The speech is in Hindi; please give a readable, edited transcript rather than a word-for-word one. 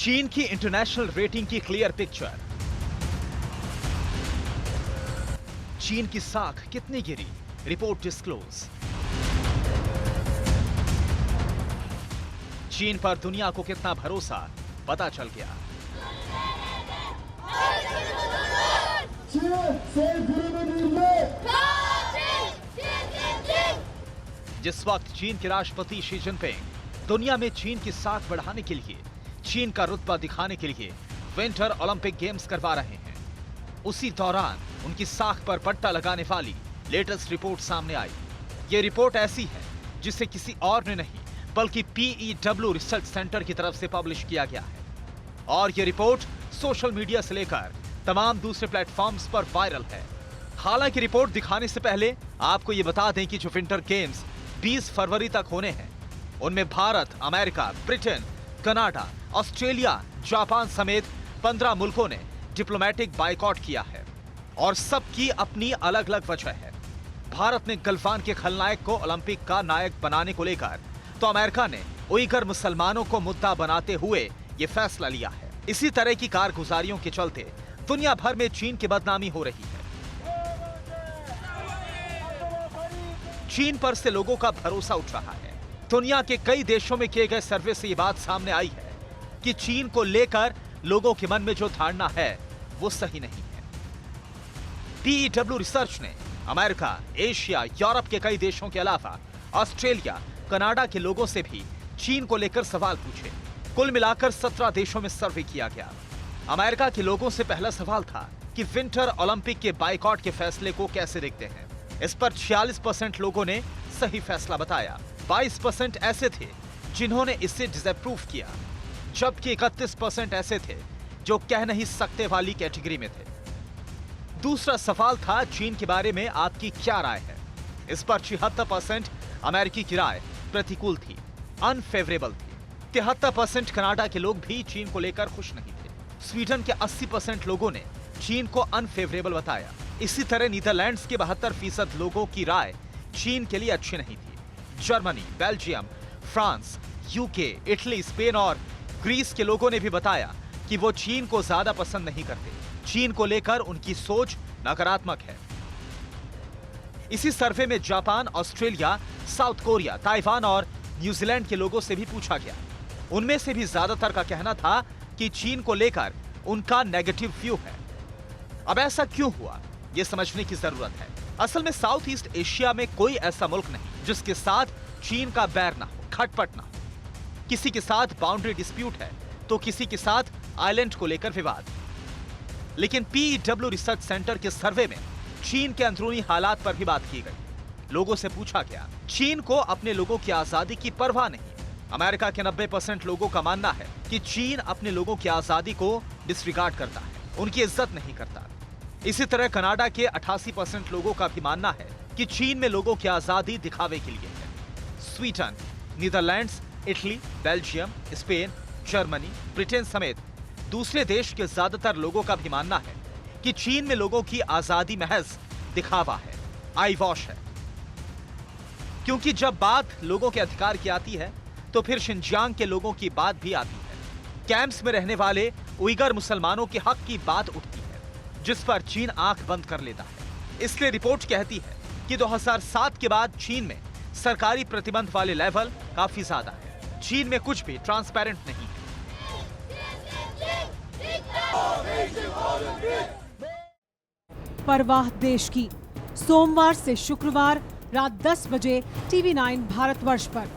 चीन की इंटरनेशनल रेटिंग की क्लियर पिक्चर। चीन की साख कितनी गिरी, रिपोर्ट डिस्क्लोज। चीन पर दुनिया को कितना भरोसा, पता चल गया। जिस वक्त चीन के राष्ट्रपति शी जिनपिंग दुनिया में चीन की साख बढ़ाने के लिए, चीन का रुतबा दिखाने के लिए विंटर ओलंपिक गेम्स करवा रहे हैं, उसी दौरान उनकी साख पर पट्टा लगाने वाली लेटेस्ट रिपोर्ट सामने आई। ये रिपोर्ट ऐसी है जिसे किसी और ने नहीं बल्कि PEW रिसर्च सेंटर की तरफ से पब्लिश किया गया है। और ये रिपोर्ट सोशल मीडिया से लेकर तमाम दूसरे प्लेटफॉर्म्स पर वायरल है। हालांकि रिपोर्ट दिखाने से पहले आपको ये बता दें कि जो विंटर गेम्स 20 फरवरी तक होने हैं, उनमें Bharat, America, Britain, Canada, Australia, Japan समेत 15 मुल्कों ने डिप्लोमेटिक बायकॉट किया है और सबकी अपनी अलग अलग वजह है। भारत ने गलफान के खलनायक को ओलंपिक का नायक बनाने को लेकर, तो अमेरिका ने उइगर मुसलमानों को मुद्दा बनाते हुए ये फैसला लिया है। इसी तरह की कारगुजारियों के चलते दुनिया भर में चीन की बदनामी हो रही है। चीन पर से लोगों का भरोसा उठ रहा है। दुनिया के कई देशों में किए गए सर्वे से ये बात सामने आई है कि चीन को लेकर लोगों के मन में जो धारणा है वो सही नहीं है। PEW रिसर्च ने अमेरिका, एशिया, यूरोप के कई देशों के अलावा ऑस्ट्रेलिया, कनाडा के लोगों से भी चीन को लेकर सवाल पूछे। कुल मिलाकर 17 देशों में सर्वे किया गया। अमेरिका के लोगों से पहला सवाल था कि विंटर ओलंपिक के बायकॉट के फैसले को कैसे देखते हैं। इस पर 46% लोगों ने सही फैसला बताया। 22% ऐसे थे जिन्होंने इसे डिसअप्रूव किया, जबकि 31% ऐसे थे जो कह नहीं सकते वाली कैटेगरी में थे। दूसरा सवाल था चीन के बारे में आपकी क्या राय है। इस पर 76% अमेरिकी की राय प्रतिकूल थी, अनफेवरेबल थी। 73% कनाडा के लोग भी चीन को लेकर खुश नहीं थे। स्वीडन के 80% लोगों ने चीन को अनफेवरेबल बताया। इसी तरह नीदरलैंड्स के 72% लोगों की राय चीन के लिए अच्छी नहीं थी। Germany, Belgium, France, UK, Italy, Spain और ग्रीस के लोगों ने भी बताया कि वो चीन को ज्यादा पसंद नहीं करते। चीन को लेकर उनकी सोच नकारात्मक है। इसी सर्वे में Japan, Australia, south Korea, Taiwan और न्यूजीलैंड के लोगों से भी पूछा गया। उनमें से भी ज्यादातर का कहना था कि चीन को लेकर उनका नेगेटिव व्यू है। अब ऐसा क्यों हुआ, यह समझने की जरूरत है। असल में साउथ ईस्ट एशिया में कोई ऐसा मुल्क नहीं जिसके साथ चीन का बैर ना हो, खटपट ना हो। किसी के साथ बाउंड्री डिस्प्यूट है तो किसी के साथ आइलैंड को लेकर विवाद। लेकिन PEW रिसर्च सेंटर के सर्वे में चीन के अंदरूनी हालात पर भी बात की गई। लोगों से पूछा गया, चीन को अपने लोगों की आजादी की परवाह नहीं। अमेरिका के 90% लोगों का मानना है कि चीन अपने लोगों की आजादी को डिसरिगार्ड करता है, उनकी इज्जत नहीं करता। इसी तरह कनाडा के 88% लोगों का भी मानना है कि चीन में लोगों की आजादी दिखावे के लिए है। Sweden, Netherlands, Italy, Belgium, Spain, Germany, Britain समेत दूसरे देश के ज्यादातर लोगों का भी मानना है कि चीन में लोगों की आजादी महज दिखावा है, आई वॉश है। क्योंकि जब बात लोगों के अधिकार की आती है तो फिर शिनजियांग के लोगों की बात भी आती है। कैंप्स में रहने वाले उइगर मुसलमानों के हक की बात उठती है, जिस पर चीन आंख बंद कर लेता है। इसलिए रिपोर्ट कहती है कि 2007 के बाद चीन में सरकारी प्रतिबंध वाले लेवल काफी ज्यादा है। चीन में कुछ भी ट्रांसपेरेंट नहीं है। परवाह देश की, सोमवार से शुक्रवार रात 10 बजे TV9 भारतवर्ष पर।